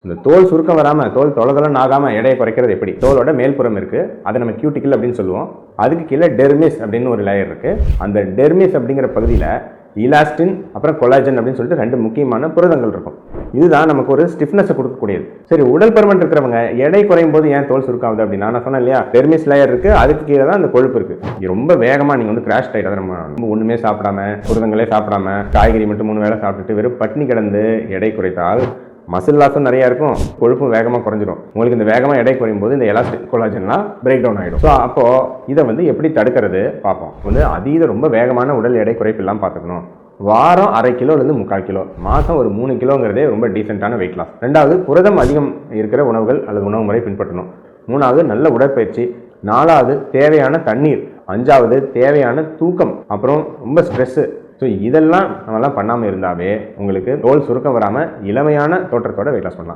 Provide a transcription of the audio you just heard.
இந்த தோல் சுருக்கம் வராமல் தோல் தொலைதெல்லாம் ஆகாமல் எடையை குறைக்கிறது எப்படி? தோலோட மேல்புறம் இருக்குது, அதை நம்ம கியூட்டிக்கல் அப்படின்னு சொல்லுவோம். அதுக்கு கீழே டெர்மிஸ் அப்படின்னு ஒரு லேயர் இருக்குது. அந்த டெர்மிஸ் அப்படிங்கிற பகுதியில் இலாஸ்டின் அப்புறம் கொலாஜன் அப்படின்னு சொல்லிட்டு 2 முக்கியமான புரதங்கள் இருக்கும். இதுதான் நமக்கு ஒரு ஸ்டிஃப்னஸை கொடுக்கக்கூடியது. சரி, உடல் பருமன் இருக்கிறவங்க எடை குறையும் போது ஏன் தோல் சுருக்காகுது அப்படின்னா, நான் சொன்னேன் இல்லையா, டெர்மிஸ் லேயர் இருக்குது, அதுக்கு கீழே தான் அந்த கொழுப்பு இருக்குது. ரொம்ப வேகமாக நீங்கள் வந்து கிராஷ் டயட், அதை நம்ம ஒன்றுமே சாப்பிடாம புரதங்களே சாப்பிடாம காய்கறி மட்டும் 3 வேளை சாப்பிட்டுட்டு வெறும் பட்னி கிடந்து எடை குறைத்தால் மசில் லாஸும் நிறையா இருக்கும், கொழுப்பும் வேகமாக குறைஞ்சிடும். உங்களுக்கு இந்த வேகமாக எடை குறையும் போது இந்த எலாஸ்டிக் கொலாஜன்லாம் பிரேக் டவுன் ஆகிடும். ஸோ அப்போது இதை வந்து எப்படி தடுக்கிறது பார்ப்போம். அதீத ரொம்ப வேகமான உடல் எடை குறைப்பு இல்லாமல் பார்த்துக்கணும். வாரம் 1/2 கிலோலேருந்து 3/4 கிலோ, மாதம் ஒரு 3 கிலோங்கிறதே ரொம்ப டீசெண்டான வெயிட் லாஸ். 2வது, புரதம் அதிகம் இருக்கிற உணவுகள் அல்லது உணவு முறை பின்பற்றணும். 3வது, நல்ல உடற்பயிற்சி. 4வது, தேவையான தண்ணீர். 5வது, தேவையான தூக்கம். அப்புறம் ரொம்ப ஸ்ட்ரெஸ்ஸு. ஸோ இதெல்லாம் நம்மலாம் பண்ணாமல் இருந்தாவே உங்களுக்கு தோல் சுருக்கம் வராமல் இளமையான தோற்றத்தோட வெயிட் லாஸ் பண்ணலாம்.